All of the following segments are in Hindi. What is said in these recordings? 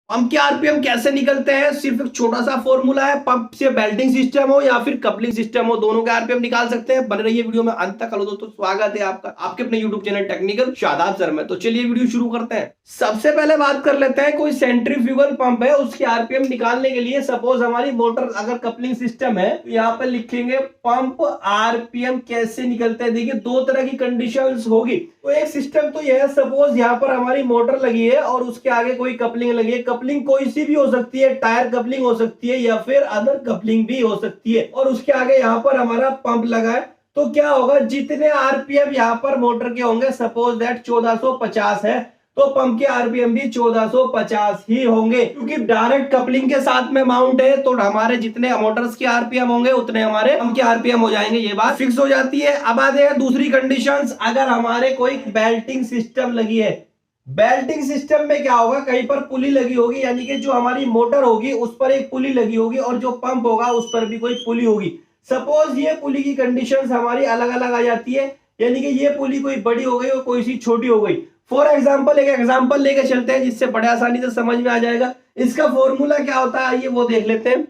पंप के आरपीएम कैसे निकलते हैं? सिर्फ एक छोटा सा फॉर्मूला है, पंप से बेल्टिंग सिस्टम हो या फिर कपलिंग सिस्टम हो, दोनों के आरपीएम निकाल सकते हैं। बने रहिए वीडियो में अंत तक। हेलो दोस्तों, स्वागत है आपका आपके अपने YouTube channel technical Shadab sir में। तो चलिए वीडियो शुरू करते हैं। सबसे पहले बात कर लेते हैं, कोई सेंट्रीफ्यूगल पंप है, उसके आरपीएम निकालने के लिए सपोज हमारी मोटर अगर कपलिंग सिस्टम है तो यहाँ पर लिखेंगे पंप आरपीएम कैसे निकलते हैं। देखिए दो तरह की कंडीशंस होगी। तो एक सिस्टम तो यह है, सपोज यहाँ पर हमारी मोटर लगी है और उसके आगे कोई कपलिंग लगी है। कपलिंग कोई सी भी हो सकती है, टायर कपलिंग हो सकती है या फिर अदर कपलिंग भी हो सकती है, और उसके आगे यहाँ पर हमारा पंप लगा है। तो क्या होगा, जितने आरपीएम यहाँ पर मोटर के होंगे, सपोज दैट 1450 है, तो पंप के आरपीएम भी 1450 ही होंगे, क्योंकि डायरेक्ट कपलिंग के साथ में माउंट है। तो हमारे जितने मोटर्स के आरपीएम होंगे उतने हमारे पंप के आरपीएम हो जाएंगे। ये बात फिक्स हो जाती है। अब आते हैं दूसरी कंडीशंस। अगर हमारे कोई बेल्टिंग सिस्टम लगी है, बेल्टिंग सिस्टम में क्या होगा, कहीं पर पुली लगी होगी, यानी कि जो हमारी मोटर होगी उस पर एक पुली लगी होगी और जो पंप होगा उस पर भी कोई पुली होगी। सपोज ये पुली की कंडीशंस हमारी अलग अलग आ जाती है, यानी कि ये पुली कोई बड़ी हो गई और कोई सी छोटी हो गई। फॉर एग्जाम्पल एक एग्जाम्पल लेके चलते हैं जिससे बड़े आसानी से समझ में आ जाएगा। इसका फॉर्मूला क्या होता है, आइए वो देख लेते हैं।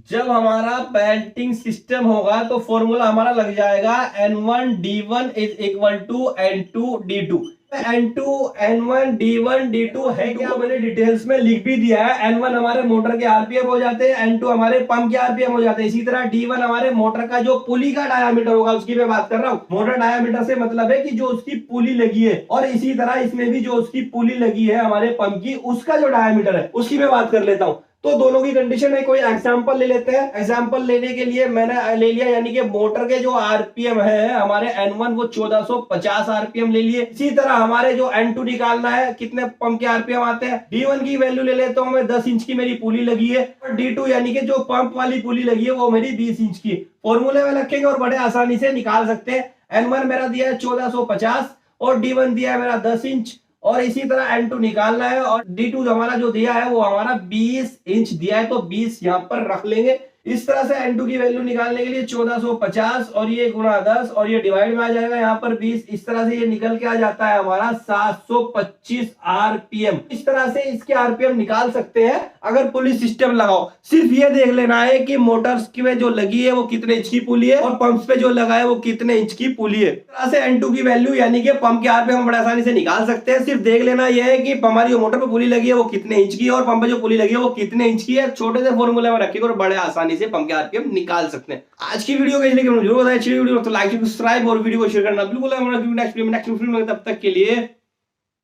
जब हमारा बेल्टिंग सिस्टम होगा तो फॉर्मूला हमारा लग जाएगा N1D1 is equal to N2D2। N2 N1 D1 D2 है क्या, मैंने डिटेल्स में लिख भी दिया है। N1 हमारे मोटर के आरपीएम हो जाते हैं, N2 हमारे पंप के आरपीएम हो जाते हैं। इसी तरह D1 हमारे मोटर का जो पुली का डायामीटर होगा उसकी मैं बात कर रहा हूँ। मोटर डायामीटर से मतलब है कि जो उसकी पुली लगी है, और इसी तरह इसमें भी जो उसकी पुली लगी है हमारे पंप की, उसका जो डायामीटर है उसकी मैं बात कर लेता हूँ। तो दोनों की कंडीशन है। कोई एग्जांपल ले लेते हैं। एग्जांपल लेने के लिए मैंने ले लिया, यानी कि मोटर के जो आरपीएम है हमारे N1 वो 1450 आरपीएम ले लिए। इसी तरह हमारे जो N2 निकालना है, कितने पंप के आरपीएम आते हैं, D1 की वैल्यू ले लेता हूं मैं, 10 इंच की मेरी पुली लगी है, और D2 यानी कि जो पंप वाली पुली लगी है वो मेरी 20 इंच की। फॉर्मूले में रखेंगे और बड़े आसानी से निकाल सकते हैं। N1 मेरा दिया है 1450 और D1 दिया है मेरा 10 इंच, और इसी तरह N2 निकालना है, और D2 हमारा जो दिया है वो हमारा 20 इंच दिया है, तो 20 यहां पर रख लेंगे। इस तरह से N2 की वैल्यू निकालने के लिए 1450 और ये गुणा 10 और ये डिवाइड में आ जाएगा यहाँ पर 20। इस तरह से ये निकल के आ जाता है हमारा 725 आरपीएम। इस तरह से इसके आरपीएम निकाल सकते हैं अगर पुली सिस्टम लगाओ। सिर्फ ये देख लेना है कि मोटर्स की में जो लगी है वो कितने इंच की पुली है और पंप्स पे जो लगा है वो कितने इंच की पुली है। इस तरह से N2 की वैल्यू यानी कि पंप के आरपीएम हम बड़े आसानी से निकाल सकते हैं। सिर्फ देख लेना यह है कि हमारी जो मोटर पे पुली लगी है वो कितने इंच की है और पंप पे जो पुली लगी है वो कितने इंच की है। छोटे से फॉर्मूले में रखेंगे और बड़े आसानी से पंप के आरपीएम निकाल सकते हैं। आज की वीडियो कैसी लगी जरूर बताएं। अच्छी वीडियो तो लाइक सब्सक्राइब और वीडियो को शेयर करना बिल्कुल। नेक्स्ट वीडियो में तब तक के लिए